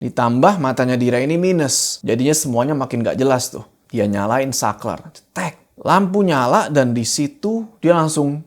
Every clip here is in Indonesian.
Ditambah matanya Dira ini minus. Jadinya semuanya makin gak jelas tuh. Dia nyalain saklar. Cetek. Lampu nyala dan di situ dia langsung...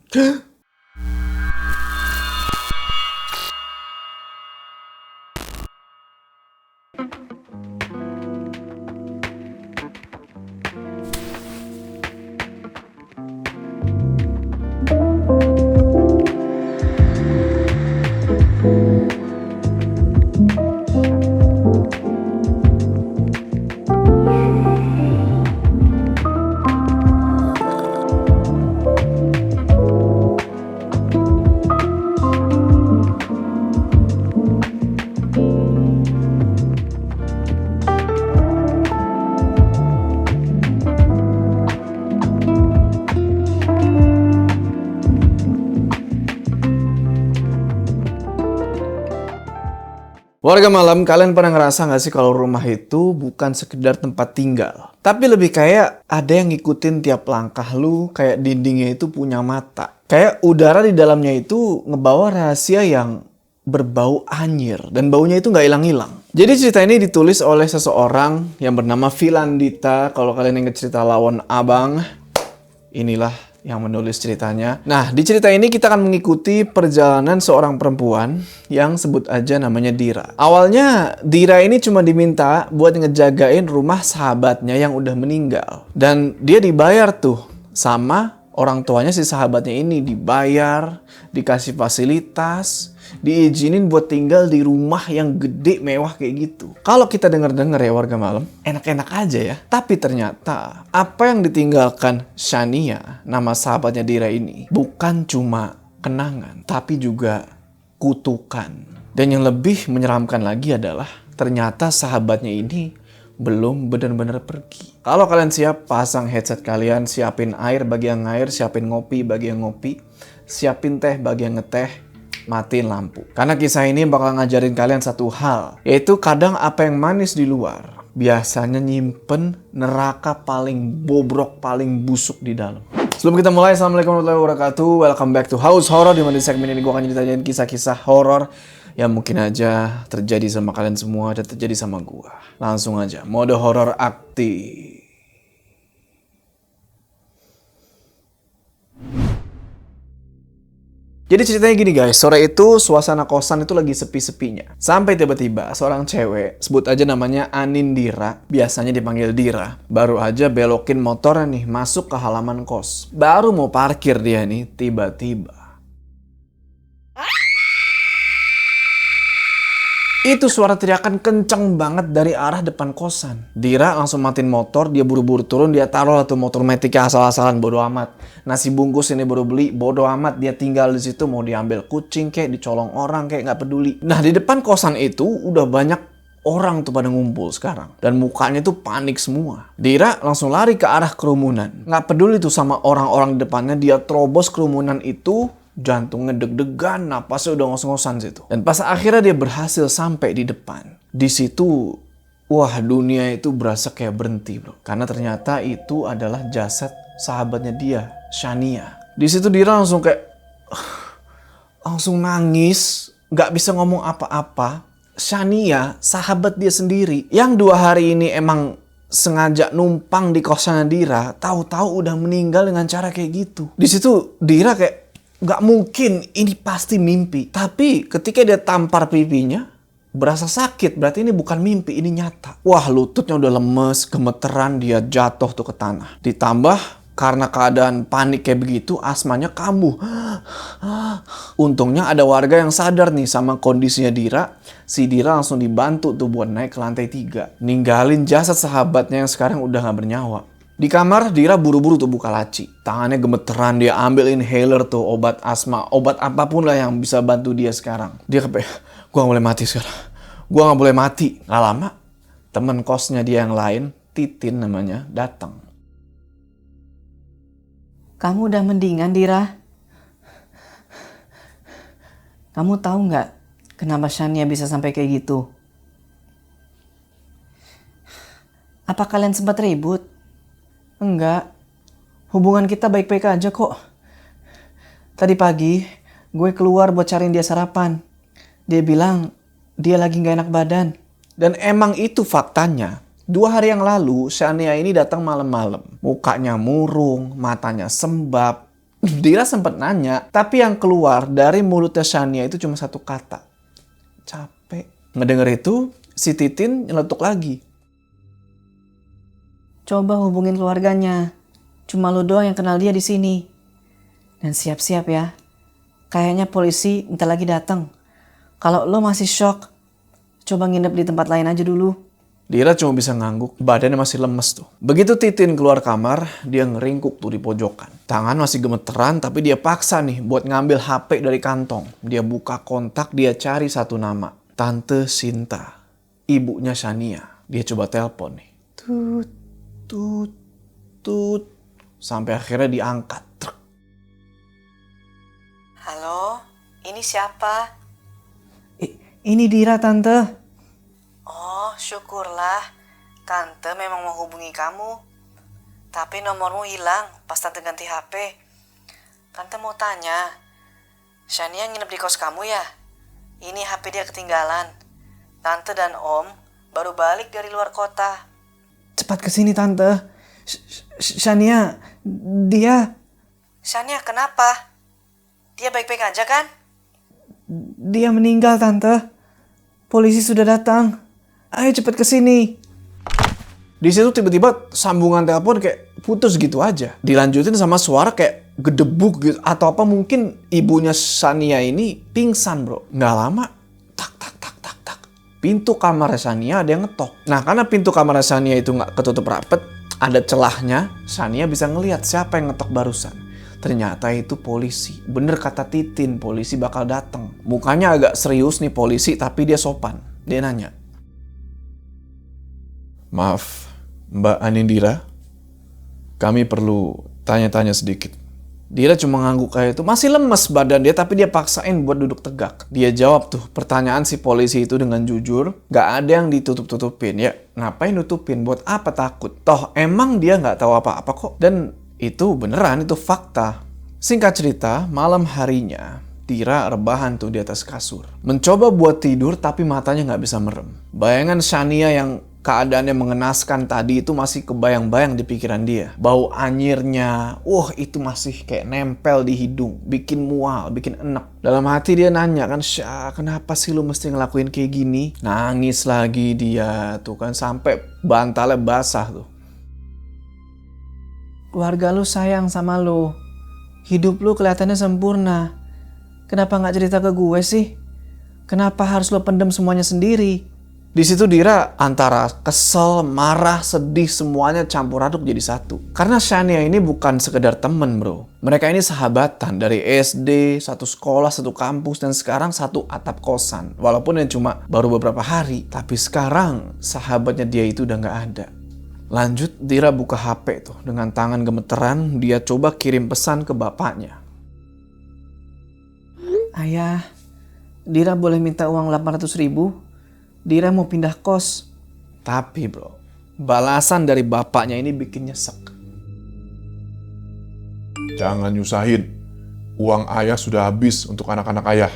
Warga malam, kalian pernah ngerasa nggak sih kalau rumah itu bukan sekedar tempat tinggal? Tapi lebih kayak ada yang ngikutin tiap langkah lu, kayak dindingnya itu punya mata. Kayak udara di dalamnya itu ngebawa rahasia yang berbau anyir. Dan baunya itu nggak hilang-hilang. Jadi cerita ini ditulis oleh seseorang yang bernama Filandita. Kalau kalian ingat cerita Lawon Abang, inilah yang menulis ceritanya. Nah, di cerita ini kita akan mengikuti perjalanan seorang perempuan yang sebut aja namanya Dira. Awalnya, Dira ini cuma diminta buat ngejagain rumah sahabatnya yang udah meninggal. Dan dia dibayar tuh sama orang tuanya si sahabatnya ini. Dibayar, dikasih fasilitas, diizinin buat tinggal di rumah yang gede mewah kayak gitu. Kalau kita denger-denger ya warga malam, enak-enak aja ya. Tapi ternyata apa yang ditinggalkan Shania, nama sahabatnya Dira ini, bukan cuma kenangan, tapi juga kutukan. Dan yang lebih menyeramkan lagi adalah ternyata sahabatnya ini belum benar-benar pergi. Kalau kalian siap, pasang headset kalian, siapin air bagi yang air, siapin ngopi bagi yang ngopi, siapin teh bagi yang ngeteh, matiin lampu. Karena kisah ini bakal ngajarin kalian satu hal, yaitu kadang apa yang manis di luar biasanya nyimpen neraka paling bobrok, paling busuk di dalam. Sebelum kita mulai, assalamualaikum warahmatullahi wabarakatuh. Welcome back to House Horror. Dimana di segmen ini gue akan ceritain kisah-kisah horor yang mungkin aja terjadi sama kalian semua dan terjadi sama gue. Langsung aja, mode horor aktif. Jadi ceritanya gini guys, sore itu suasana kosan itu lagi sepi-sepinya. Sampai tiba-tiba seorang cewek, sebut aja namanya Anindira, biasanya dipanggil Dira, baru aja belokin motornya nih masuk ke halaman kos. Baru mau parkir dia nih, tiba-tiba itu suara teriakan kenceng banget dari arah depan kosan. Dira langsung matiin motor, dia buru-buru turun, dia taruh lah tuh motor metiknya asal-asalan, bodo amat. Nasi bungkus ini baru beli, bodo amat, dia tinggal di situ, mau diambil kucing kayak dicolong orang kayak nggak peduli. Nah, di depan kosan itu udah banyak orang tuh pada ngumpul sekarang. Dan mukanya tuh panik semua. Dira langsung lari ke arah kerumunan. Nggak peduli tuh sama orang-orang di depannya, dia terobos kerumunan itu. Jantungnya deg-degan, napasnya udah ngos-ngosan situ. Dan pas akhirnya dia berhasil sampai di depan. Di situ, wah dunia itu berasa kayak berhenti bro. Karena ternyata itu adalah jasad sahabatnya dia, Shania. Di situ Dira langsung kayak, langsung nangis, nggak bisa ngomong apa-apa. Shania, sahabat dia sendiri, yang 2 hari ini emang sengaja numpang di kosannya Dira, tahu-tahu udah meninggal dengan cara kayak gitu. Di situ Dira kayak, gak mungkin, ini pasti mimpi. Tapi ketika dia tampar pipinya, berasa sakit. Berarti ini bukan mimpi, ini nyata. Wah, lututnya udah lemes, gemeteran, dia jatuh tuh ke tanah. Ditambah, karena keadaan panik kayak begitu, asmanya kambuh. Untungnya ada warga yang sadar nih sama kondisinya Dira. Si Dira langsung dibantu tuh buat naik ke lantai 3. Ninggalin jasad sahabatnya yang sekarang udah gak bernyawa. Di kamar, Dira buru-buru tuh buka laci. Tangannya gemeteran, dia ambil inhaler tuh, obat asma, obat apapun lah yang bisa bantu dia sekarang. Dia kayak, gue gak boleh mati sekarang. Gue gak boleh mati. Gak lama, temen kosnya dia yang lain, Titin namanya, datang. Kamu udah mendingan, Dira? Kamu tahu nggak kenapa Shania bisa sampai kayak gitu? Apa kalian sempat ribut? Enggak, hubungan kita baik-baik aja kok. Tadi pagi, gue keluar buat cariin dia sarapan. Dia bilang, dia lagi gak enak badan. Dan emang itu faktanya. 2 hari yang lalu, Shania ini datang malam-malam. Mukanya murung, matanya sembab. Dira sempat nanya, tapi yang keluar dari mulutnya Shania itu cuma satu kata. Capek. Ngedenger itu, si Titin nyeletuk lagi. Coba hubungin keluarganya. Cuma lu doang yang kenal dia di sini. Dan siap-siap ya. Kayaknya polisi bentar lagi datang. Kalau lo masih shock, coba nginep di tempat lain aja dulu. Dira cuma bisa ngangguk, badannya masih lemes tuh. Begitu Titin keluar kamar, dia ngeringkuk tuh di pojokan. Tangan masih gemeteran, tapi dia paksa nih buat ngambil HP dari kantong. Dia buka kontak, dia cari satu nama. Tante Sinta, ibunya Shania. Dia coba telepon nih. Tut, tut, tut. Sampai akhirnya diangkat. Truk. Halo, ini siapa? Ini Dira, Tante. Oh, syukurlah. Tante memang mau hubungi kamu. Tapi nomormu hilang pas Tante ganti HP. Tante mau tanya, Shania nginep di kos kamu ya? Ini HP dia ketinggalan. Tante dan Om baru balik dari luar kota. Cepat kesini, Tante. Shania, dia... Shania kenapa? Dia baik-baik aja kan? Dia meninggal, Tante. Polisi sudah datang. Ayo cepat kesini. Di situ tiba-tiba sambungan telepon kayak putus gitu aja. Dilanjutin sama suara kayak gedebuk gitu. Atau apa mungkin ibunya Shania ini pingsan bro. Nggak lama, tak tak tak tak tak. Pintu kamar Shania ada yang ngetok. Nah karena pintu kamar Shania itu nggak ketutup rapet, ada celahnya, Shania bisa ngelihat siapa yang ngetok barusan. Ternyata itu polisi. Bener kata Titin, polisi bakal datang. Mukanya agak serius nih polisi, tapi dia sopan. Dia nanya, "Maaf, Mbak Anindira, kami perlu tanya-tanya sedikit." Dira cuma ngangguk kayak itu. Masih lemes badan dia, tapi dia paksain buat duduk tegak. Dia jawab tuh pertanyaan si polisi itu dengan jujur. Gak ada yang ditutup-tutupin. Ya, ngapain nutupin? Buat apa takut? Toh, emang dia gak tahu apa-apa kok. Dan itu beneran, itu fakta. Singkat cerita, malam harinya, Dira rebahan tuh di atas kasur. Mencoba buat tidur, tapi matanya gak bisa merem. Bayangan Shania yang keadaannya mengenaskan tadi itu masih kebayang-bayang di pikiran dia. Bau anyirnya, itu masih kayak nempel di hidung. Bikin mual, bikin enek. Dalam hati dia nanya kan, "Syah, kenapa sih lu mesti ngelakuin kayak gini?" Nangis lagi dia tuh kan, sampai bantalnya basah tuh. Keluarga lu sayang sama lu. Hidup lu kelihatannya sempurna. Kenapa gak cerita ke gue sih? Kenapa harus lu pendem semuanya sendiri? Di situ Dira antara kesel, marah, sedih, semuanya campur aduk jadi satu. Karena Shania ini bukan sekedar temen bro. Mereka ini sahabatan dari SD, satu sekolah, satu kampus, dan sekarang satu atap kosan. Walaupun yang cuma baru beberapa hari, tapi sekarang sahabatnya dia itu udah gak ada. Lanjut, Dira buka HP tuh. Dengan tangan gemeteran, dia coba kirim pesan ke bapaknya. Ayah, Dira boleh minta uang 800.000? Dira mau pindah kos. Tapi bro, balasan dari bapaknya ini bikin nyesek. "Jangan nyusahin. Uang ayah sudah habis untuk anak-anak ayah.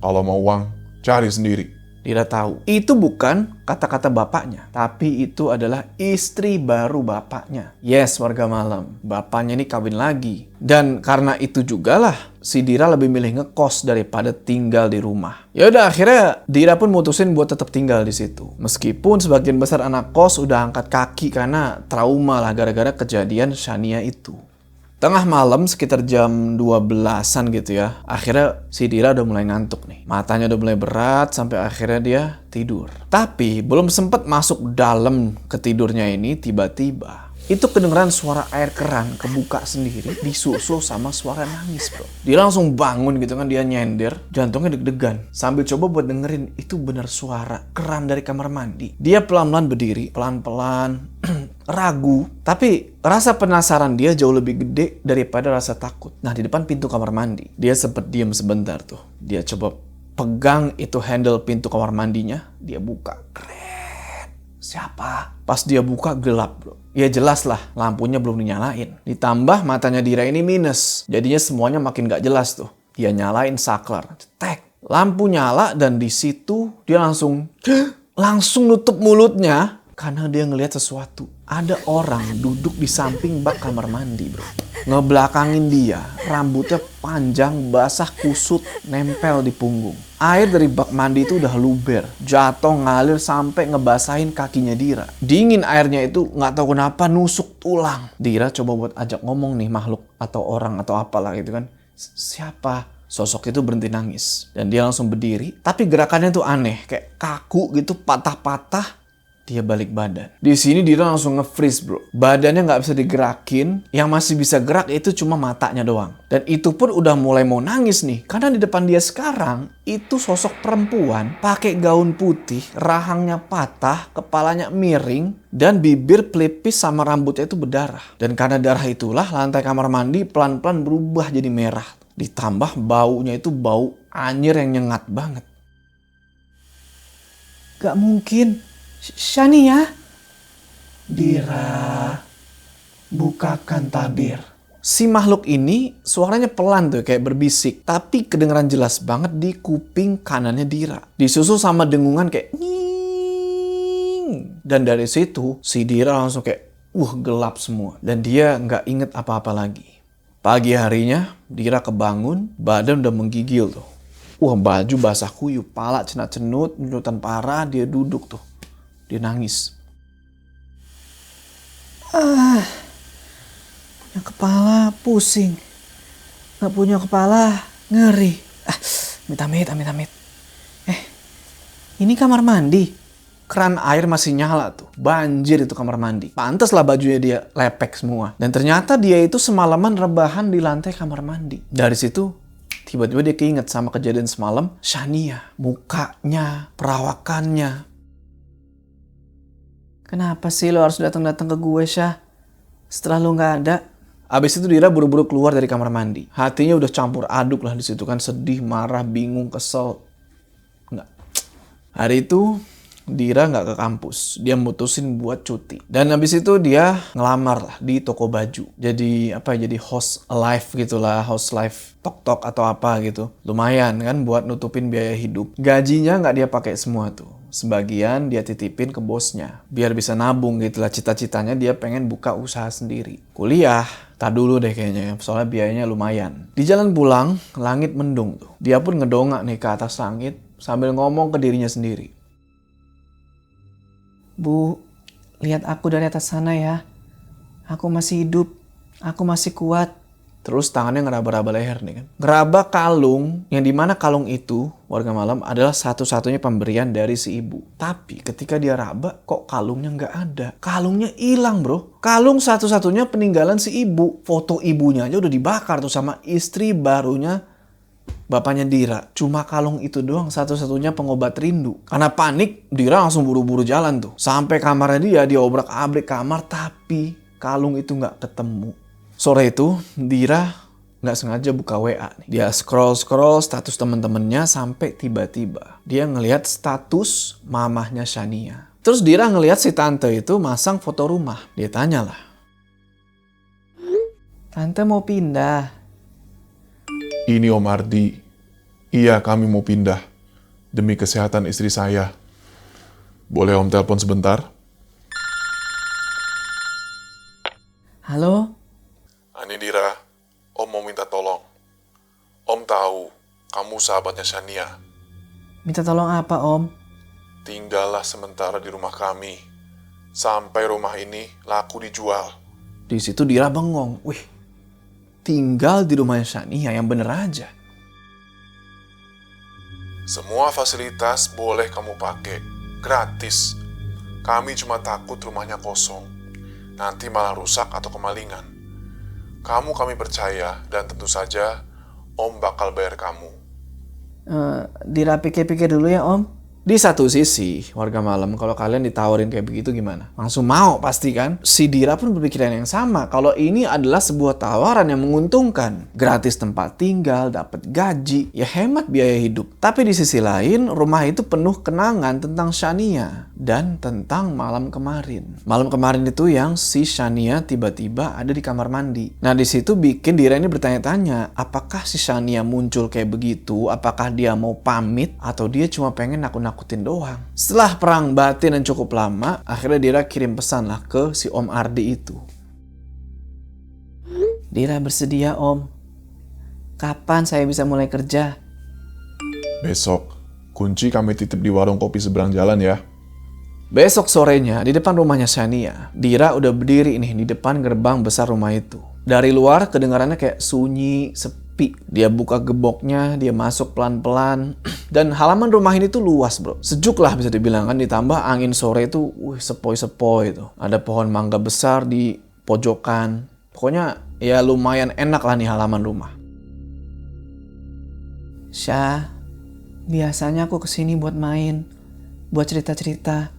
Kalau mau uang, cari sendiri." Dira tahu, itu bukan kata-kata bapaknya, tapi itu adalah istri baru bapaknya. Yes, warga malam. Bapaknya ini kawin lagi. Dan karena itu jugalah, si Dira lebih milih ngekos daripada tinggal di rumah. Ya udah, akhirnya Dira pun mutusin buat tetap tinggal di situ. Meskipun sebagian besar anak kos udah angkat kaki karena trauma lah gara-gara kejadian Shania itu. Tengah malam sekitar jam 12-an gitu ya. Akhirnya si Dira udah mulai ngantuk nih. Matanya udah mulai berat sampai akhirnya dia tidur. Tapi belum sempat masuk dalam ke tidurnya ini, tiba-tiba itu kedengeran suara air keran kebuka sendiri disusul sama suara nangis bro. Dia langsung bangun gitu kan, dia nyender, jantungnya deg-degan. Sambil coba buat dengerin itu benar suara keran dari kamar mandi. Dia pelan-pelan berdiri, pelan-pelan ragu, tapi rasa penasaran dia jauh lebih gede daripada rasa takut. Nah di depan pintu kamar mandi, dia sempat diam sebentar tuh. Dia coba pegang itu handle pintu kamar mandinya, dia buka. Keren. Siapa? Pas dia buka gelap bro. Ya jelas lah, lampunya belum dinyalain. Ditambah matanya Dira ini minus, jadinya semuanya makin gak jelas tuh. Dia nyalain saklar, cetek. Lampu nyala dan di situ dia langsung langsung nutup mulutnya karena dia ngelihat sesuatu. Ada orang duduk di samping bak kamar mandi, bro. Ngebelakangin dia, rambutnya panjang, basah, kusut, nempel di punggung. Air dari bak mandi itu udah luber, jatuh ngalir sampai ngebasahin kakinya Dira. Dingin airnya itu, nggak tahu kenapa nusuk tulang. Dira coba buat ajak ngomong nih makhluk atau orang atau apalah gitu kan. Siapa? Sosok itu berhenti nangis dan dia langsung berdiri. Tapi gerakannya tuh aneh, kayak kaku gitu, patah-patah. Dia balik badan. Di sini Dira langsung nge-freeze, bro. Badannya nggak bisa digerakin. Yang masih bisa gerak itu cuma matanya doang. Dan itu pun udah mulai mau nangis nih. Karena di depan dia sekarang itu sosok perempuan pakai gaun putih, rahangnya patah, kepalanya miring, dan bibir pelipis sama rambutnya itu berdarah. Dan karena darah itulah lantai kamar mandi pelan-pelan berubah jadi merah. Ditambah baunya itu bau anyir yang nyengat banget. Gak mungkin. Shania? Dira, bukakan tabir. Si makhluk ini suaranya pelan tuh kayak berbisik. Tapi kedengeran jelas banget di kuping kanannya Dira. Disusul sama dengungan kayak nying. Dan dari situ si Dira langsung kayak gelap semua. Dan dia nggak inget apa-apa lagi. Pagi harinya Dira kebangun, badan udah menggigil tuh. Baju basah kuyup, pala cenat-cenut, nyutan parah, dia duduk tuh. Dia nangis. Punya kepala pusing. Gak punya kepala ngeri. Amit-amit. Ini kamar mandi. Keran air masih nyala tuh. Banjir itu kamar mandi. Pantes lah bajunya dia lepek semua. Dan ternyata dia itu semalaman rebahan di lantai kamar mandi. Dari situ tiba-tiba dia keinget sama kejadian semalam. Shania, mukanya, perawakannya. Kenapa sih lo harus datang-datang ke gue, Syah? Setelah lo nggak ada. Abis itu Dira buru-buru keluar dari kamar mandi. Hatinya udah campur aduk lah di situ kan. Sedih, marah, bingung, kesel. Nggak. Hari itu Dira nggak ke kampus. Dia mutusin buat cuti. Dan abis itu dia ngelamar lah di toko baju. Jadi jadi host live gitulah. Host live tok-tok atau apa gitu. Lumayan kan buat nutupin biaya hidup. Gajinya nggak dia pakai semua tuh. Sebagian dia titipin ke bosnya. Biar bisa nabung gitu lah. Cita-citanya dia pengen buka usaha sendiri. Kuliah, tak dulu deh kayaknya. Soalnya biayanya lumayan. Di jalan pulang, langit mendung tuh. Dia pun ngedongak nih ke atas langit. Sambil ngomong ke dirinya sendiri. Bu, lihat aku dari atas sana ya. Aku masih hidup. Aku masih kuat. Terus tangannya ngeraba-raba leher nih kan. Ngeraba kalung, yang dimana kalung itu, warga malam, adalah satu-satunya pemberian dari si ibu. Tapi ketika dia raba, kok kalungnya nggak ada. Kalungnya hilang, bro. Kalung satu-satunya peninggalan si ibu. Foto ibunya aja udah dibakar tuh sama istri barunya bapaknya Dira. Cuma kalung itu doang satu-satunya pengobat rindu. Karena panik, Dira langsung buru-buru jalan tuh. Sampai kamarnya dia obrak-abrik kamar, tapi kalung itu nggak ketemu. Sore itu, Dira nggak sengaja buka WA nih. Dia scroll status temen-temennya sampai tiba-tiba dia ngelihat status mamahnya Shania. Terus Dira ngelihat si tante itu masang foto rumah. Dia tanyalah, "Tante mau pindah?" Ini Om Ardi. Iya, kami mau pindah. Demi kesehatan istri saya. Boleh Om telepon sebentar? Halo? Ani Dira, Om mau minta tolong. Om tahu, kamu sahabatnya Shania. Minta tolong apa, Om? Tinggallah sementara di rumah kami. Sampai rumah ini laku dijual. Di situ Dira bengong. Wih, tinggal di rumahnya Shania yang bener aja. Semua fasilitas boleh kamu pakai. Gratis. Kami cuma takut rumahnya kosong. Nanti malah rusak atau kemalingan. Kamu kami percaya dan tentu saja Om bakal bayar kamu. Dira pikir-pikir dulu ya, Om. Di satu sisi, warga malam, kalau kalian ditawarin kayak begitu gimana? Langsung mau pasti kan? Si Dira pun berpikiran yang sama. Kalau ini adalah sebuah tawaran yang menguntungkan. Gratis tempat tinggal, dapat gaji, ya hemat biaya hidup. Tapi di sisi lain, rumah itu penuh kenangan tentang Shania dan tentang malam kemarin. Malam kemarin itu yang si Shania tiba-tiba ada di kamar mandi. Nah di situ bikin Dira ini bertanya-tanya, apakah si Shania muncul kayak begitu? Apakah dia mau pamit atau dia cuma pengen nakut-nakutin nakutin doang. Setelah perang batin yang cukup lama, akhirnya Dira kirim pesan lah ke si Om Ardi itu. Dira bersedia Om. Kapan saya bisa mulai kerja? Besok, kunci kami titip di warung kopi seberang jalan ya. Besok sorenya, di depan rumahnya Shania, Dira udah berdiri nih di depan gerbang besar rumah itu. Dari luar kedengarannya kayak sunyi, sepi. Dia buka geboknya, dia masuk pelan-pelan. Dan halaman rumah ini tuh luas bro. Sejuk lah bisa dibilang kan, ditambah angin sore itu sepoi-sepoi tuh. Ada pohon mangga besar di pojokan. Pokoknya ya lumayan enak lah nih halaman rumah. Syah, biasanya aku kesini buat main, buat cerita-cerita.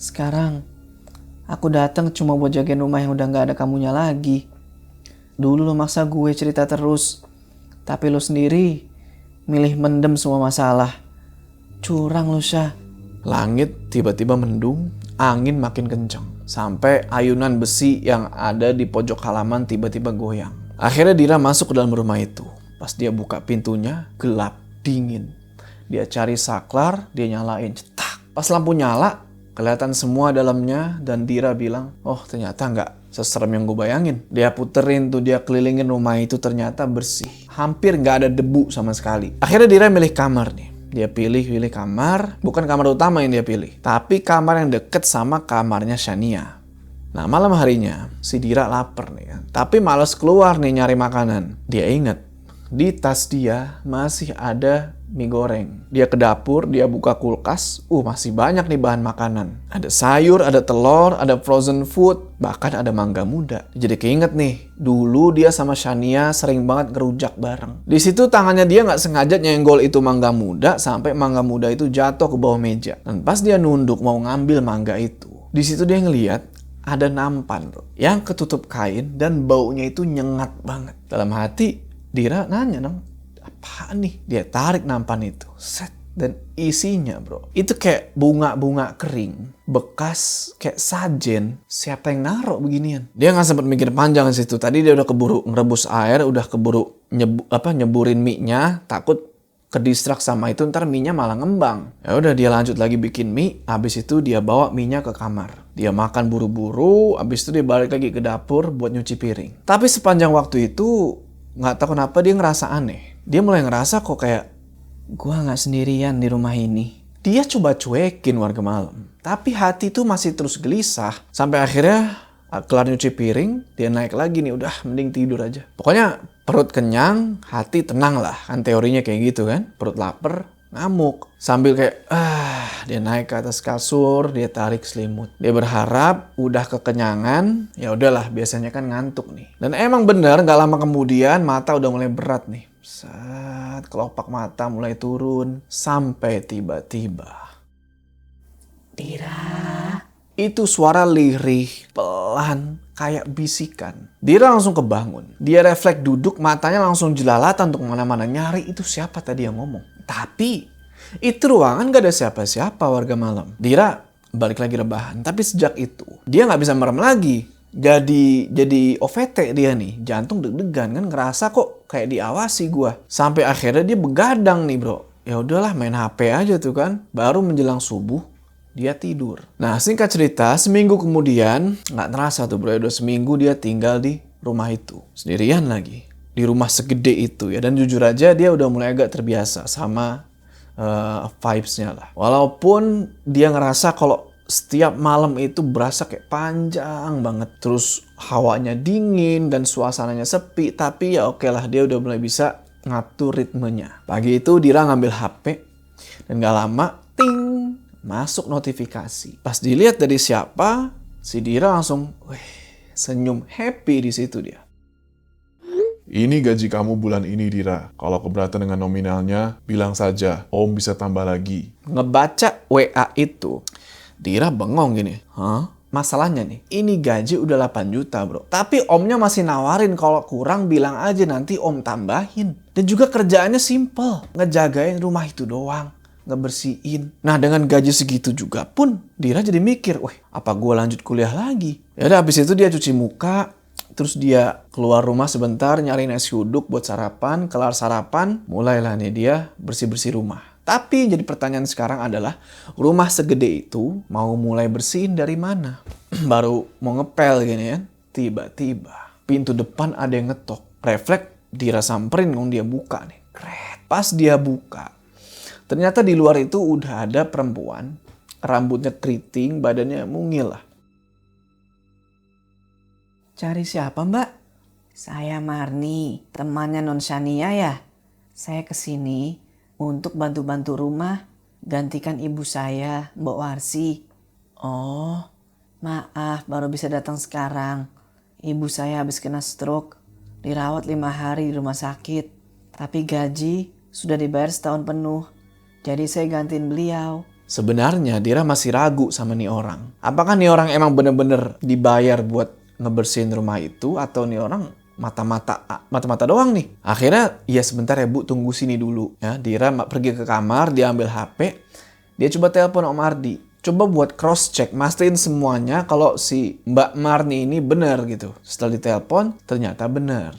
Sekarang, aku datang cuma buat jagain rumah yang udah gak ada kamunya lagi. Dulu lo maksa gue cerita terus, tapi lo sendiri milih mendem semua masalah. Curang lo, Syah. Langit tiba-tiba mendung, angin makin kencang. Sampai ayunan besi yang ada di pojok halaman tiba-tiba goyang. Akhirnya Dira masuk ke dalam rumah itu. Pas dia buka pintunya, gelap, dingin. Dia cari saklar, dia nyalain, cetak. Pas lampu nyala, kelihatan semua dalamnya dan Dira bilang, oh ternyata nggak seserem yang gue bayangin. Dia puterin tuh, dia kelilingin rumah itu ternyata bersih. Hampir nggak ada debu sama sekali. Akhirnya Dira milih kamar nih. Dia pilih kamar, bukan kamar utama yang dia pilih. Tapi kamar yang deket sama kamarnya Shania. Nah malam harinya, si Dira lapar nih kan. Tapi males keluar nih nyari makanan. Dia inget, di tas dia masih ada mie goreng. Dia ke dapur, dia buka kulkas. Masih banyak nih bahan makanan. Ada sayur, ada telur, ada frozen food, bahkan ada mangga muda. Jadi keinget nih, dulu dia sama Shania sering banget ngerujak bareng. Di situ tangannya dia nggak sengaja nyenggol itu mangga muda sampai mangga muda itu jatuh ke bawah meja. Dan pas dia nunduk mau ngambil mangga itu, di situ dia ngeliat ada nampan bro, yang ketutup kain dan baunya itu nyengat banget. Dalam hati Dira nanya dong, apaan nih? Dia tarik nampan itu, set, dan isinya bro, itu kayak bunga-bunga kering, bekas kayak sajen. Siapa yang naruh beginian? Dia nggak sempat mikir panjang di situ. Tadi dia udah keburu ngerebus air, udah keburu nyeburin mie-nya, takut kedistrak sama itu ntar mie-nya malah ngembang. Ya udah dia lanjut lagi bikin mie. Habis itu dia bawa mie-nya ke kamar. Dia makan buru-buru. Habis itu dia balik lagi ke dapur buat nyuci piring. Tapi sepanjang waktu itu nggak tahu kenapa dia ngerasa aneh. Dia mulai ngerasa kok kayak gua nggak sendirian di rumah ini. Dia coba cuekin warga malam. Tapi hati tuh masih terus gelisah. Sampai akhirnya kelar nyuci piring, dia naik lagi nih, udah mending tidur aja. Pokoknya perut kenyang, hati tenang lah. Kan teorinya kayak gitu kan. Perut lapar, ngamuk. Sambil kayak, dia naik ke atas kasur, dia tarik selimut. Dia berharap udah kekenyangan, ya udahlah biasanya kan ngantuk nih. Dan emang bener gak lama kemudian mata udah mulai berat nih. Saat kelopak mata mulai turun, sampai tiba-tiba Dira. Itu suara lirih, pelan, kayak bisikan. Dira langsung kebangun. Dia refleks duduk, matanya langsung jelalatan untuk mana-mana. Nyari itu siapa tadi yang ngomong. Tapi, itu ruangan gak ada siapa-siapa warga malam. Dira balik lagi rebahan. Tapi sejak itu, dia gak bisa merem lagi. Jadi OVT dia nih. Jantung deg-degan kan, ngerasa kok kayak diawasi gua. Sampai akhirnya dia begadang nih bro. Ya udahlah main HP aja tuh kan. Baru menjelang subuh, dia tidur. Nah singkat cerita, seminggu kemudian, nggak terasa tuh bro, udah seminggu dia tinggal di rumah itu. Sendirian lagi. Di rumah segede itu ya. Dan jujur aja dia udah mulai agak terbiasa sama vibes-nya lah. Walaupun dia ngerasa kalau setiap malam itu berasa kayak panjang banget. Terus hawanya dingin dan suasananya sepi. Tapi ya oke lah, dia udah mulai bisa ngatur ritmenya. Pagi itu Dira ngambil HP. Dan gak lama, ting, masuk notifikasi. Pas dilihat dari siapa, si Dira langsung senyum happy di situ dia. Ini gaji kamu bulan ini, Dira. Kalau keberatan dengan nominalnya, bilang saja. Om bisa tambah lagi. Ngebaca WA itu, Dira bengong gini. Hah? Masalahnya nih, ini gaji udah 8 juta bro. Tapi omnya masih nawarin kalau kurang bilang aja nanti om tambahin. Dan juga kerjaannya simple. Ngejagain rumah itu doang. Ngebersihin. Nah dengan gaji segitu juga pun Dira jadi mikir, wah apa gue lanjut kuliah lagi? Ya udah habis itu dia cuci muka, terus dia keluar rumah sebentar nyari nasi uduk buat sarapan. Kelar sarapan, mulailah nih dia bersih-bersih rumah. Tapi jadi pertanyaan sekarang adalah, rumah segede itu mau mulai bersihin dari mana? Baru mau ngepel gini kan, tiba-tiba pintu depan ada yang ngetok. Refleks Dira samperin dong, dia buka nih. Kret. Pas dia buka, ternyata di luar itu udah ada perempuan, rambutnya keriting, badannya mungil lah. Cari siapa, Mbak? Saya Marni, temannya Non Shania ya. Saya kesini untuk bantu-bantu rumah, gantikan ibu saya, Mbak Warsi. Oh, maaf baru bisa datang sekarang. Ibu saya habis kena stroke, dirawat 5 hari di rumah sakit. Tapi gaji sudah dibayar setahun penuh, jadi saya gantiin beliau. Sebenarnya Dira masih ragu sama nih orang. Apakah nih orang emang bener-bener dibayar buat ngebersihin rumah itu, atau nih orang mata-mata doang nih. Akhirnya, ya sebentar ya Bu, tunggu sini dulu. Ya, Dira pergi ke kamar, dia ambil HP, dia coba telepon Om Ardi. Coba buat cross check, mastiin semuanya kalau si Mbak Marni ini benar gitu. Setelah ditelepon, ternyata benar.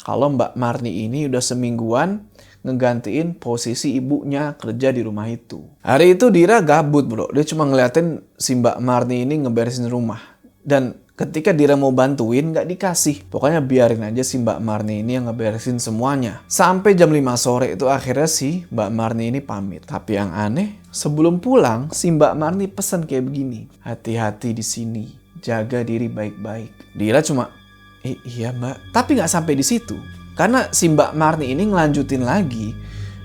Kalau Mbak Marni ini udah semingguan ngegantiin posisi ibunya kerja di rumah itu. Hari itu Dira gabut bro, dia cuma ngeliatin si Mbak Marni ini ngeberesin rumah. Dan ketika Dira mau bantuin, gak dikasih. Pokoknya biarin aja si Mbak Marni ini yang ngeberesin semuanya. Sampai jam 5 sore itu akhirnya si Mbak Marni ini pamit. Tapi yang aneh, sebelum pulang, si Mbak Marni pesan kayak begini. Hati-hati di sini, jaga diri baik-baik. Dira cuma, iya Mbak. Tapi gak sampai di situ. Karena si Mbak Marni ini ngelanjutin lagi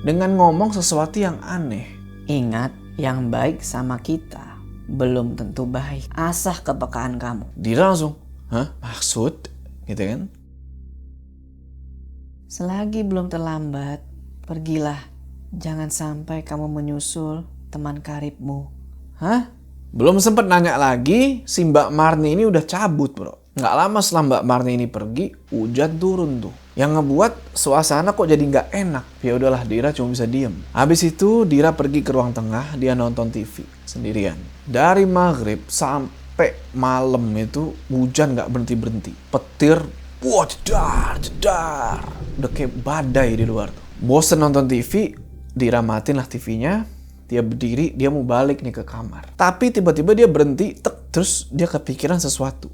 dengan ngomong sesuatu yang aneh. Ingat, yang baik sama kita belum tentu baik. Asah kepekaan kamu. Dira langsung, hah? Maksud? Gitu kan? Selagi belum terlambat, pergilah. Jangan sampai kamu menyusul teman karibmu. Hah? Belum sempet nanya lagi, si Mbak Marni ini udah cabut bro. Nggak lama setelah Mbak Marni ini pergi, hujan turun tuh. Yang ngebuat suasana kok jadi nggak enak. Ya udahlah, Dira cuma bisa diem. Habis itu Dira pergi ke ruang tengah, dia nonton TV sendirian. Dari maghrib sampai malam itu hujan nggak berhenti-berhenti. Petir, wah jedar. Udah kayak badai di luar tuh. Bosen nonton TV, Dira matiin lah TV-nya. Dia berdiri, dia mau balik nih ke kamar. Tapi tiba-tiba dia berhenti, terus dia kepikiran sesuatu.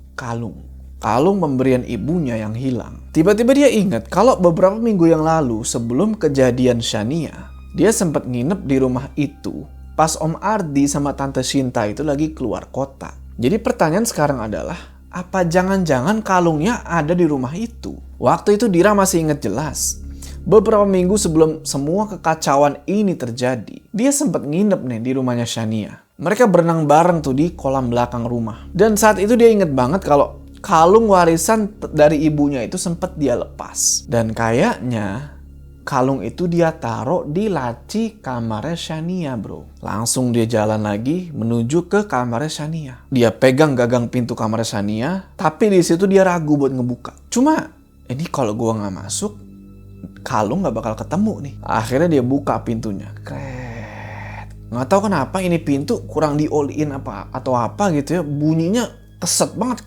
Kalung pemberian ibunya yang hilang. Tiba-tiba dia ingat kalau beberapa minggu yang lalu sebelum kejadian Shania, dia sempat nginep di rumah itu pas Om Ardi sama Tante Shinta itu lagi keluar kota. Jadi pertanyaan sekarang adalah, apa jangan-jangan kalungnya ada di rumah itu? Waktu itu Dira masih ingat jelas. Beberapa minggu sebelum semua kekacauan ini terjadi, dia sempat nginep nih di rumahnya Shania. Mereka berenang bareng tuh di kolam belakang rumah. Dan saat itu dia inget banget kalau kalung warisan dari ibunya itu sempat dia lepas. Dan kayaknya kalung itu dia taruh di laci kamarnya Shania bro. Langsung dia jalan lagi menuju ke kamarnya Shania. Dia pegang gagang pintu kamarnya Shania, tapi di situ dia ragu buat ngebuka. Cuma ini kalau gua nggak masuk, kalung nggak bakal ketemu nih. Akhirnya dia buka pintunya. Nggak tahu kenapa ini pintu kurang di all in atau apa gitu ya. Bunyinya keset banget.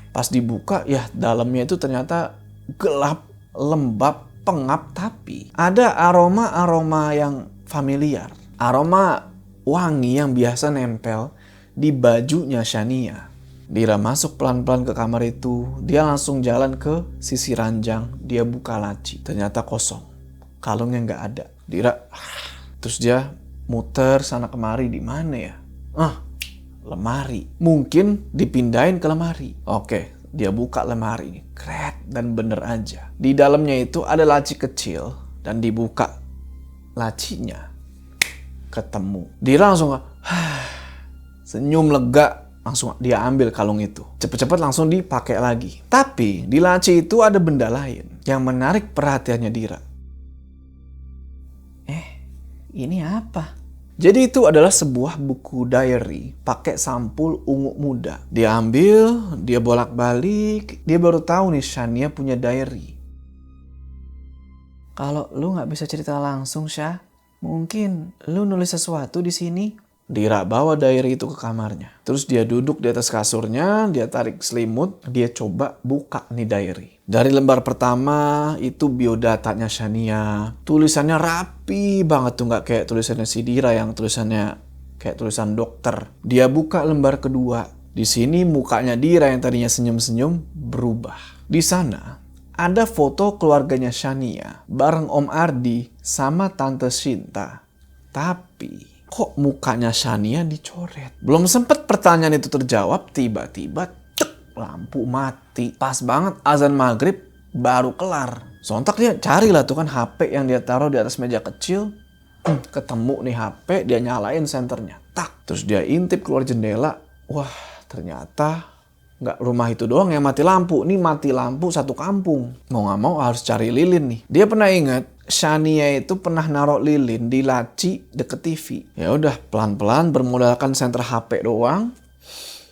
Pas dibuka ya dalamnya itu ternyata gelap, lembab, pengap. Tapi ada aroma yang familiar. Aroma wangi yang biasa nempel di bajunya Shania. Dira masuk pelan-pelan ke kamar itu. Dia langsung jalan ke sisi ranjang. Dia buka laci. Ternyata kosong. Kalungnya nggak ada. Dira terus dia muter sana kemari, di mana ya? Lemari. Mungkin dipindahin ke lemari. Oke, dia buka lemari ini. Dan bener aja. Di dalamnya itu ada laci kecil dan dibuka lacinya. Ketemu. Dira langsung senyum lega. Langsung dia ambil kalung itu. Cepet-cepet langsung dipakai lagi. Tapi di laci itu ada benda lain yang menarik perhatiannya Dira. Ini apa? Jadi itu adalah sebuah buku diary pakai sampul ungu muda. Dia ambil, dia bolak-balik, dia baru tahu nih Shania punya diary. Kalau lu nggak bisa cerita langsung, Syah, mungkin lu nulis sesuatu di sini. Dira bawa diary itu ke kamarnya. Terus dia duduk di atas kasurnya, dia tarik selimut, dia coba buka nih diary. Dari lembar pertama itu biodatanya Shania. Tulisannya rapi banget tuh, nggak kayak tulisannya si Dira yang tulisannya kayak tulisan dokter. Dia buka lembar kedua. Di sini mukanya Dira yang tadinya senyum-senyum berubah. Di sana ada foto keluarganya Shania bareng Om Ardi sama Tante Shinta. Tapi kok mukanya Shania dicoret? Belum sempet pertanyaan itu terjawab, tiba-tiba cek, lampu mati. Pas banget azan maghrib baru kelar. Sontak dia carilah tuh kan HP yang dia taruh di atas meja kecil. Ketemu nih HP, dia nyalain senternya. Tak, terus dia intip keluar jendela. Wah, ternyata nggak rumah itu doang yang mati lampu. Ini mati lampu satu kampung. Mau nggak mau harus cari lilin nih. Dia pernah ingat Shania itu pernah naruh lilin di laci deket TV. Ya udah pelan-pelan bermodalkan senter HP doang.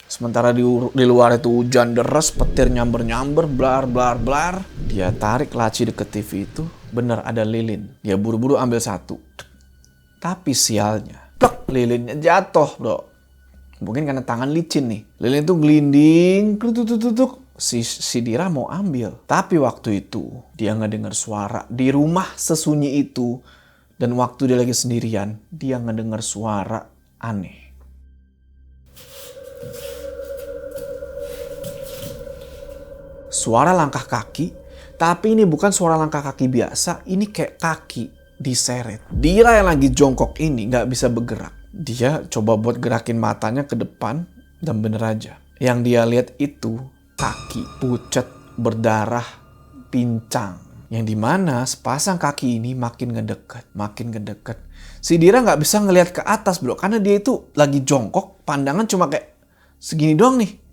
Sementara di luar itu hujan deras, petir nyamber-nyamber, blar. Dia tarik laci deket TV itu, bener ada lilin. Dia buru-buru ambil satu. Tapi sialnya, plek, lilinnya jatuh bro. Mungkin karena tangan licin nih. Lilin itu gelinding, tutuk. Si Dira mau ambil. Tapi waktu itu dia ngedengar suara di rumah sesunyi itu. Dan waktu dia lagi sendirian, dia ngedengar suara aneh. Suara langkah kaki, tapi ini bukan suara langkah kaki biasa, ini kayak kaki diseret. Dira yang lagi jongkok ini gak bisa bergerak. Dia coba buat gerakin matanya ke depan dan bener aja. Yang dia lihat itu kaki pucat, berdarah, pincang. Yang dimana sepasang kaki ini makin ngedeket. Si Dira gak bisa ngelihat ke atas bro, karena dia itu lagi jongkok, pandangan cuma kayak segini doang nih.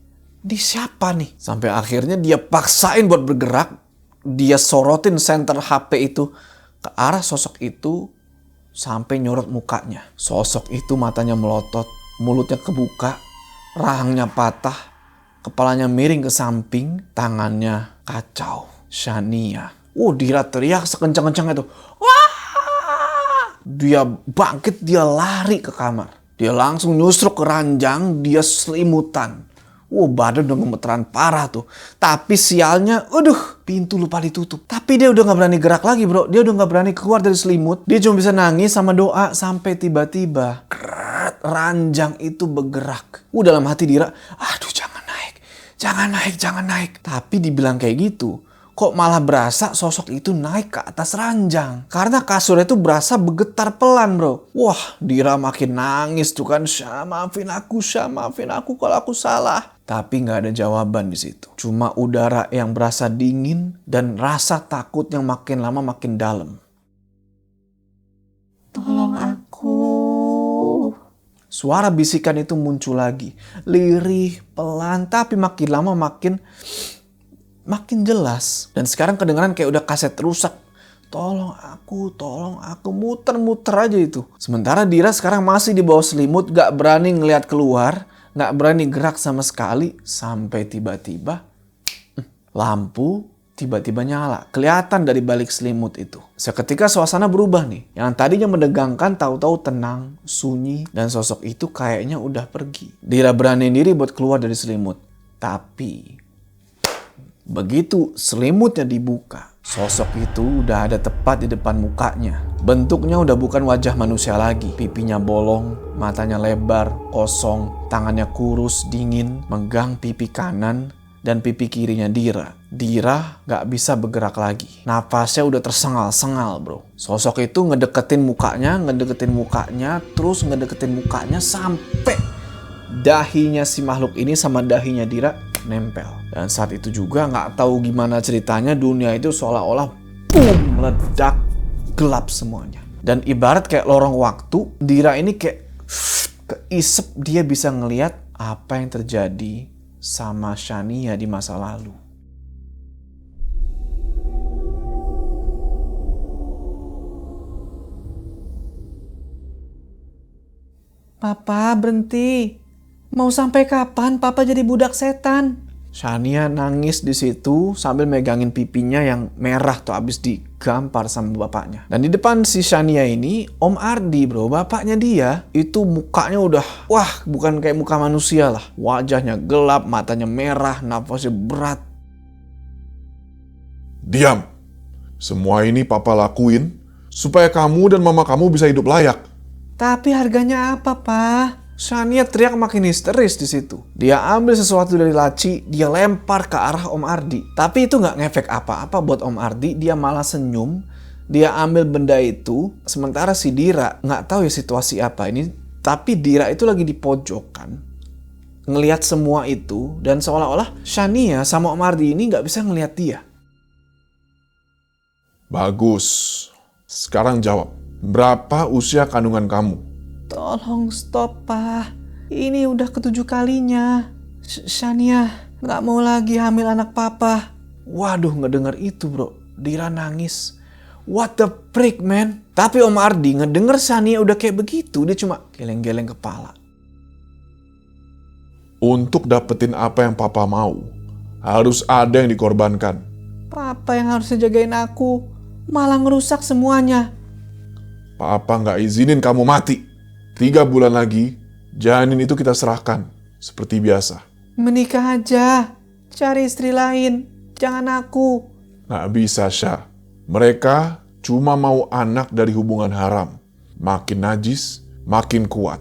Di siapa nih? Sampai akhirnya dia paksain buat bergerak. Dia sorotin senter HP itu ke arah sosok itu sampai nyorot mukanya. Sosok itu matanya melotot, mulutnya kebuka, rahangnya patah, kepalanya miring ke samping, tangannya kacau. Shania. Dira teriak sekencang-kencangnya tuh. Wah! Dia bangkit, dia lari ke kamar. Dia langsung nyusruk ke ranjang, dia selimutan. Badan udah gemeteran parah tuh. Tapi sialnya, pintu lupa ditutup. Tapi dia udah gak berani gerak lagi bro. Dia udah gak berani keluar dari selimut. Dia cuma bisa nangis sama doa. Sampai tiba-tiba ranjang itu bergerak. Dalam hati Dira, aduh jangan naik. Tapi dibilang kayak gitu, kok malah berasa sosok itu naik ke atas ranjang. Karena kasurnya itu berasa bergetar pelan bro. Dira makin nangis tuh kan. Syah maafin aku kalau aku salah. Tapi gak ada jawaban di situ. Cuma udara yang berasa dingin dan rasa takut yang makin lama makin dalam. Tolong aku. Suara bisikan itu muncul lagi. Lirih, pelan, tapi makin lama makin jelas. Dan sekarang kedengaran kayak udah kaset rusak. Tolong aku, muter-muter aja itu. Sementara Dira sekarang masih di bawah selimut, gak berani ngelihat keluar, gak berani gerak sama sekali. Sampai tiba-tiba lampu tiba-tiba nyala. Kelihatan dari balik selimut itu. Seketika suasana berubah nih. Yang tadinya menegangkan tahu-tahu tenang, sunyi, dan sosok itu kayaknya udah pergi. Dira berani diri buat keluar dari selimut. Tapi begitu selimutnya dibuka, sosok itu udah ada tepat di depan mukanya. Bentuknya udah bukan wajah manusia lagi. Pipinya bolong, matanya lebar, kosong, tangannya kurus, dingin, megang pipi kanan dan pipi kirinya Dira. Dira gak bisa bergerak lagi. Napasnya udah tersengal-sengal bro. Sosok itu ngedeketin mukanya, terus ngedeketin mukanya sampai dahinya si makhluk ini sama dahinya Dira nempel. Dan saat itu juga gak tahu gimana ceritanya, dunia itu seolah-olah meledak, gelap semuanya. Dan ibarat kayak lorong waktu, Dira ini kayak keisep, dia bisa ngelihat apa yang terjadi sama Shania di masa lalu. Papa berhenti. Mau sampai kapan Papa jadi budak setan? Shania nangis di situ sambil megangin pipinya yang merah tuh abis digampar sama bapaknya. Dan di depan si Shania ini, Om Ardi bro, bapaknya dia, itu mukanya udah, wah bukan kayak muka manusia lah. Wajahnya gelap, matanya merah, nafasnya berat. Diam. Semua ini papa lakuin supaya kamu dan mama kamu bisa hidup layak. Tapi harganya apa, Pak? Shania teriak makin histeris di situ. Dia ambil sesuatu dari laci, dia lempar ke arah Om Ardi. Tapi itu nggak ngefek apa-apa buat Om Ardi, dia malah senyum. Dia ambil benda itu, sementara si Dira nggak tahu ya situasi apa ini. Tapi Dira itu lagi di pojokan, ngelihat semua itu, dan seolah-olah Shania sama Om Ardi ini nggak bisa ngelihat dia. Bagus. Sekarang jawab, berapa usia kandungan kamu? Tolong stop, Pak. Ini udah ke-7 kalinya. Shania nggak mau lagi hamil anak papa. Waduh, ngedenger itu bro, Dira nangis. What the freak, man? Tapi Om Ardi ngedenger Shania udah kayak begitu, dia cuma geleng-geleng kepala. Untuk dapetin apa yang papa mau, harus ada yang dikorbankan. Papa yang harusnya jagain aku, malah ngerusak semuanya. Papa nggak izinin kamu mati. 3 bulan lagi, janin itu kita serahkan, seperti biasa. Menikah aja, cari istri lain, jangan aku. Nggak bisa, Syah. Mereka cuma mau anak dari hubungan haram. Makin najis, makin kuat.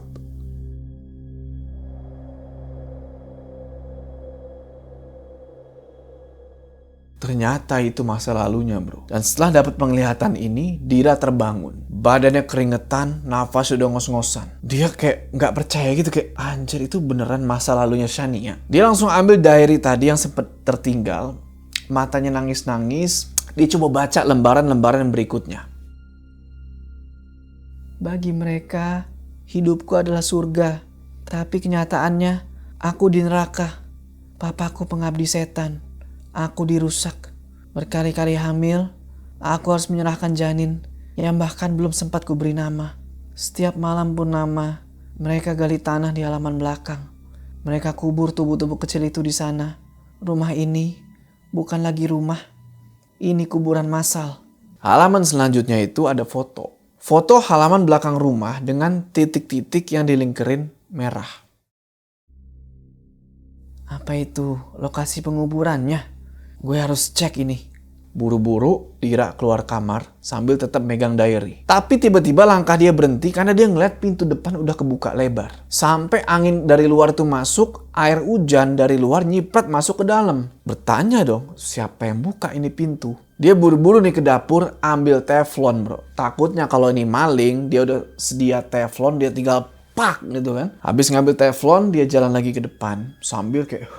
Ternyata itu masa lalunya bro. Dan setelah dapat penglihatan ini, Dira terbangun. Badannya keringetan, nafas udah ngos-ngosan. Dia kayak nggak percaya gitu, kayak anjir itu beneran masa lalunya Shania. Dia langsung ambil diary tadi yang sempat tertinggal. Matanya nangis-nangis. Dia coba baca lembaran-lembaran berikutnya. Bagi mereka, hidupku adalah surga. Tapi kenyataannya, aku di neraka. Papaku pengabdi setan. Aku dirusak. Berkali-kali hamil, aku harus menyerahkan janin yang bahkan belum sempat kuberi nama. Setiap malam pun nama, mereka gali tanah di halaman belakang. Mereka kubur tubuh-tubuh kecil itu di sana. Rumah ini bukan lagi rumah, ini kuburan massal. Halaman selanjutnya itu ada foto. Foto halaman belakang rumah dengan titik-titik yang dilingkerin merah. Apa itu lokasi penguburannya? Gue harus cek ini. Buru-buru Dira keluar kamar sambil tetap megang diary. Tapi tiba-tiba langkah dia berhenti karena dia ngeliat pintu depan udah kebuka lebar. Sampai angin dari luar itu masuk, air hujan dari luar nyiprat masuk ke dalam. Bertanya dong, siapa yang buka ini pintu? Dia buru-buru nih ke dapur ambil teflon bro. Takutnya kalau ini maling, dia udah sedia teflon, dia tinggal pak gitu kan. Habis ngambil teflon, dia jalan lagi ke depan sambil kayak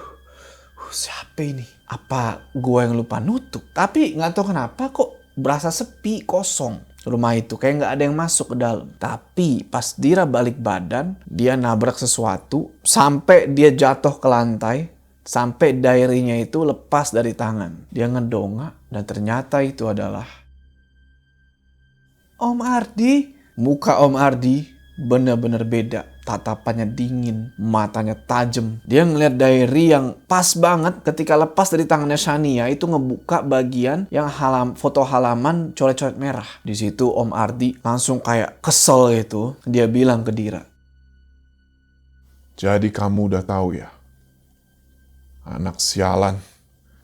siapa ini? Apa gue yang lupa nutup? Tapi nggak tahu kenapa kok berasa sepi, kosong rumah itu. Kayak nggak ada yang masuk ke dalam. Tapi pas Dira balik badan, dia nabrak sesuatu sampai dia jatuh ke lantai. Sampai diary-nya itu lepas dari tangan. Dia ngedongak dan ternyata itu adalah Om Ardi. Muka Om Ardi benar-benar beda. Tatapannya dingin, matanya tajam. Dia ngeliat diary yang pas banget ketika lepas dari tangannya Shania itu ngebuka bagian yang foto halaman coret-coret merah. Di situ Om Ardi langsung kayak kesel gitu. Dia bilang ke Dira, Jadi kamu udah tahu ya? Anak sialan.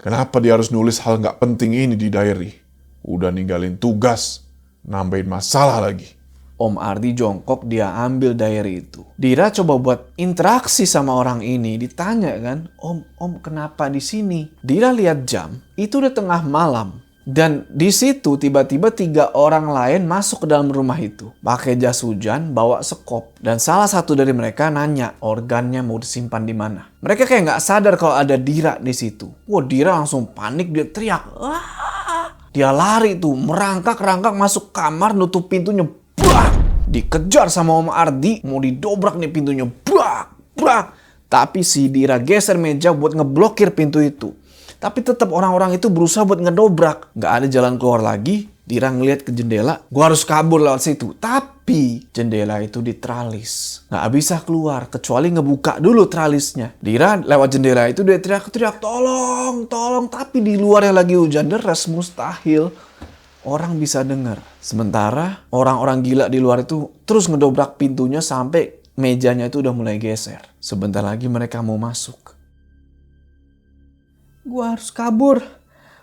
Kenapa dia harus nulis hal nggak penting ini di diary? Udah ninggalin tugas, nambahin masalah lagi. Om Ardi jongkok, dia ambil diary itu. Dira coba buat interaksi sama orang ini, ditanya kan, Om kenapa di sini? Dira lihat jam, itu udah tengah malam. Dan di situ tiba-tiba 3 orang lain masuk ke dalam rumah itu. Pakai jas hujan, bawa sekop. Dan salah satu dari mereka nanya organnya mau disimpan di mana. Mereka kayak nggak sadar kalau ada Dira di situ. Wah, Dira langsung panik, dia teriak. Wah! Dia lari tuh, merangkak-rangkak masuk kamar, nutup pintunya. Brak! Dikejar sama Om Ardi, mau didobrak nih pintunya. Brak! Brak! Tapi si Dira geser meja buat ngeblokir pintu itu. Tapi tetap orang-orang itu berusaha buat ngedobrak. Nggak ada jalan keluar lagi. Dira ngeliat ke jendela. Gue harus kabur lewat situ. Tapi jendela itu diteralis. Nggak bisa keluar kecuali ngebuka dulu tralisnya. Dira lewat jendela itu dia teriak-teriak. Tolong, tolong. Tapi di luar yang lagi hujan deras mustahil. orang bisa dengar. Sementara orang-orang gila di luar itu terus ngedobrak pintunya sampai mejanya itu udah mulai geser. Sebentar lagi mereka mau masuk. Gua harus kabur.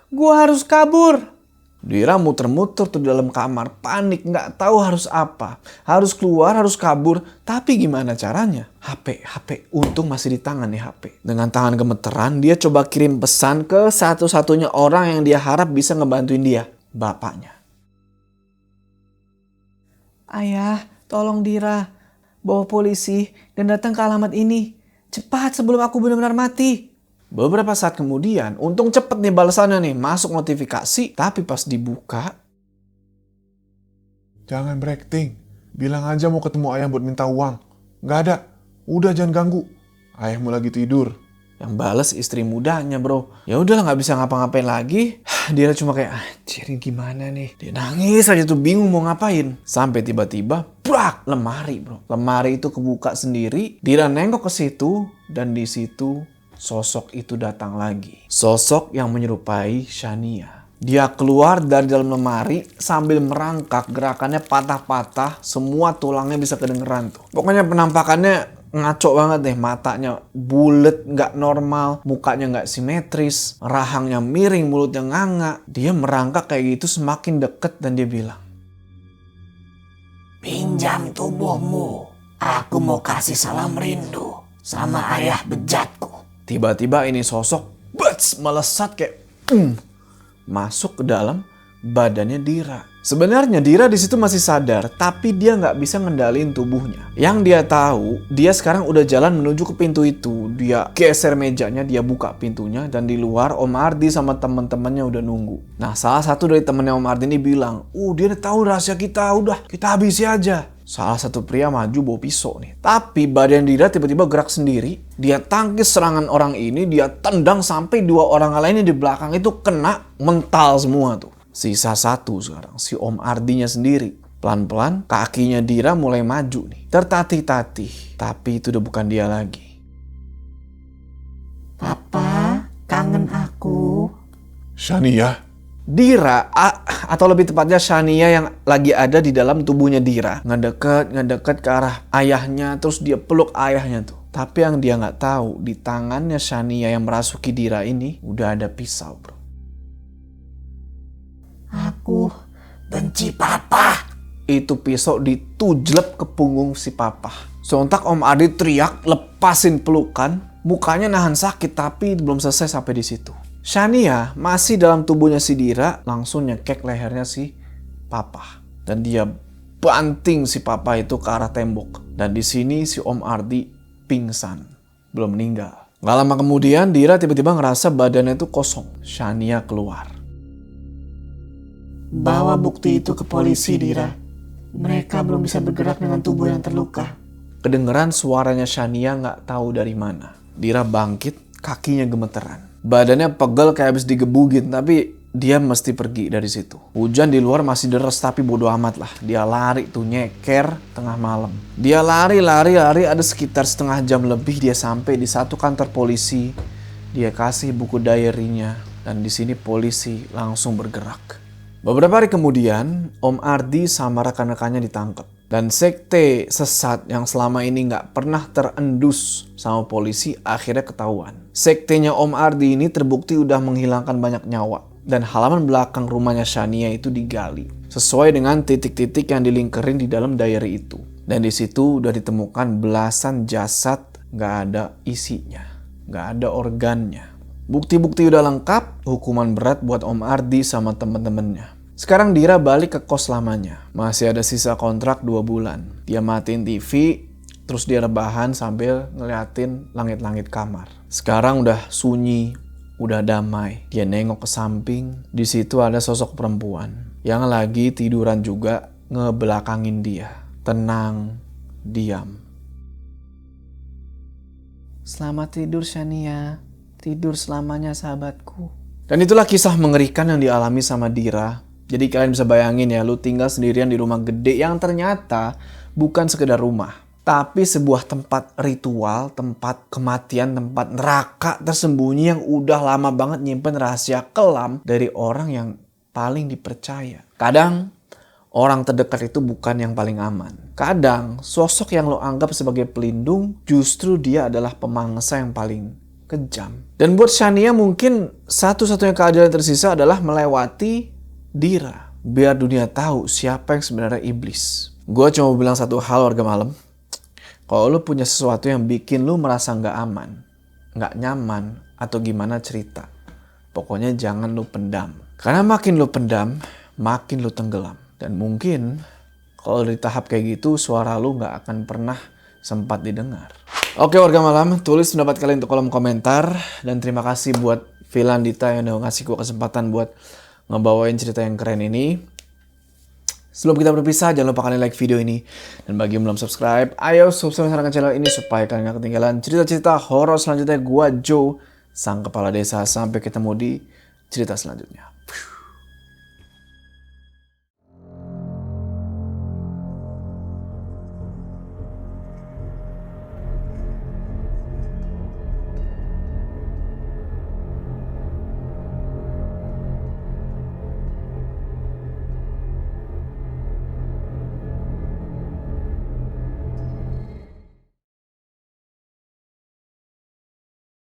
Gua harus kabur. Dira muter-muter tuh dalam kamar, panik, nggak tahu harus apa. Harus keluar, harus kabur, tapi gimana caranya? HP, untung masih di tangan nih HP. Dengan tangan gemeteran, dia coba kirim pesan ke satu-satunya orang yang dia harap bisa ngebantuin dia, bapaknya. Ayah, tolong Dira, bawa polisi dan datang ke alamat ini. Cepat sebelum aku benar-benar mati. Beberapa saat kemudian, untung cepet nih balasannya nih, masuk notifikasi, tapi pas dibuka, Jangan berakting. Bilang aja mau ketemu ayah buat minta uang. Nggak ada. Udah jangan ganggu. Ayahmu lagi tidur. yang bales istri mudanya bro. Ya udahlah nggak bisa ngapa-ngapain lagi. Dia cuma kayak anjir gimana nih. Dia nangis aja tuh bingung mau ngapain. Sampai tiba-tiba brak lemari bro. Lemari itu kebuka sendiri. Dia nengok ke situ dan di situ sosok itu datang lagi. Sosok yang menyerupai Shania. Dia keluar dari dalam lemari sambil merangkak, gerakannya patah-patah, semua tulangnya bisa kedengeran tuh. Pokoknya penampakannya ngaco banget deh, matanya bulet, nggak normal, mukanya nggak simetris, rahangnya miring, mulutnya nganga. Dia merangkak kayak gitu semakin deket dan dia bilang, "Pinjam tubuhmu, aku mau kasih salam rindu sama ayah bejatku." Tiba-tiba ini sosok melesat kayak masuk ke dalam badannya Dira. Sebenarnya Dira di situ masih sadar, tapi dia nggak bisa ngendaliin tubuhnya. Yang dia tahu, dia sekarang udah jalan menuju ke pintu itu. Dia geser mejanya, dia buka pintunya, dan di luar Om Ardi sama teman-temannya udah nunggu. Nah, salah satu dari temennya Om Ardi ini bilang, dia udah tahu rahasia kita, udah kita habisi aja. Salah satu pria maju bawa pisau nih. Tapi badan Dira tiba-tiba gerak sendiri. Dia tangkis serangan orang ini. Dia tendang sampai dua orang lainnya di belakang itu kena mental semua tuh. Sisa satu sekarang. Si Om Ardinya sendiri. Pelan-pelan kakinya Dira mulai maju nih. Tertatih-tatih. Tapi itu udah bukan dia lagi. "Papa, kangen aku." Shania, Dira, atau lebih tepatnya Shania yang lagi ada di dalam tubuhnya Dira. Ngedeket ke arah ayahnya, terus dia peluk ayahnya tuh. Tapi yang dia nggak tahu, di tangannya Shania yang merasuki Dira ini udah ada pisau bro. "Aku benci papa." Itu pisau ditujlep ke punggung si papa. Sontak Om Ardi teriak, lepasin pelukan. Mukanya nahan sakit tapi belum selesai sampai di situ. Shania masih dalam tubuhnya si Dira, langsung nyekek lehernya si papa. Dan dia banting si papa itu ke arah tembok. Dan di sini si Om Ardi pingsan, belum meninggal. Gak lama kemudian Dira tiba-tiba ngerasa badannya itu kosong. Shania keluar. "Bawa bukti itu ke polisi, Dira. Mereka belum bisa bergerak dengan tubuh yang terluka." Kedengeran suaranya Shania gak tahu dari mana. Dira bangkit, kakinya gemeteran. Badannya pegel kayak habis digebugin, tapi dia mesti pergi dari situ. Hujan di luar masih deres tapi bodo amat lah. Dia lari tuh nyeker tengah malam. Dia lari ada sekitar setengah jam lebih dia sampai di satu kantor polisi. Dia kasih buku diary-nya dan di sini polisi langsung bergerak. Beberapa hari kemudian, Om Ardi sama rekan-rekannya ditangkap. Dan sekte sesat yang selama ini nggak pernah terendus sama polisi akhirnya ketahuan. Sektenya Om Ardi ini terbukti udah menghilangkan banyak nyawa. Dan halaman belakang rumahnya Shania itu digali. Sesuai dengan titik-titik yang dilingkerin di dalam diary itu. Dan di situ udah ditemukan belasan jasad nggak ada isinya. Nggak ada organnya. Bukti-bukti udah lengkap, hukuman berat buat Om Ardi sama temen-temennya. Sekarang Dira balik ke kos lamanya. Masih ada sisa kontrak 2 bulan. Dia matiin TV, terus dia rebahan sambil ngeliatin langit-langit kamar. Sekarang udah sunyi, udah damai. Dia nengok ke samping, di situ ada sosok perempuan yang lagi tiduran juga ngebelakangin dia. Tenang, diam. Selamat tidur Shania, tidur selamanya sahabatku. Dan itulah kisah mengerikan yang dialami sama Dira. Jadi kalian bisa bayangin ya, lu tinggal sendirian di rumah gede yang ternyata bukan sekedar rumah. Tapi sebuah tempat ritual, tempat kematian, tempat neraka tersembunyi yang udah lama banget nyimpen rahasia kelam dari orang yang paling dipercaya. Kadang orang terdekat itu bukan yang paling aman. Kadang sosok yang lo anggap sebagai pelindung justru dia adalah pemangsa yang paling kejam. Dan buat Shania mungkin satu-satunya keadilan tersisa adalah melewati Dira. Biar dunia tahu siapa yang sebenarnya iblis. Gue cuma bilang satu hal warga malam. Kalau lo punya sesuatu yang bikin lo merasa nggak aman, nggak nyaman, atau gimana cerita, pokoknya jangan lo pendam. Karena makin lo pendam, makin lo tenggelam. Dan mungkin kalau di tahap kayak gitu, suara lo nggak akan pernah sempat didengar. Oke warga malam, tulis pendapat kalian untuk kolom komentar. Dan terima kasih buat Philandita yang udah ngasih gue kesempatan buat ngebawain cerita yang keren ini. Sebelum kita berpisah, jangan lupa kalian like video ini. Dan bagi yang belum subscribe, ayo subscribe ke channel ini supaya kalian gak ketinggalan cerita-cerita horor selanjutnya. Gua Joe, sang kepala desa. Sampai ketemu di cerita selanjutnya.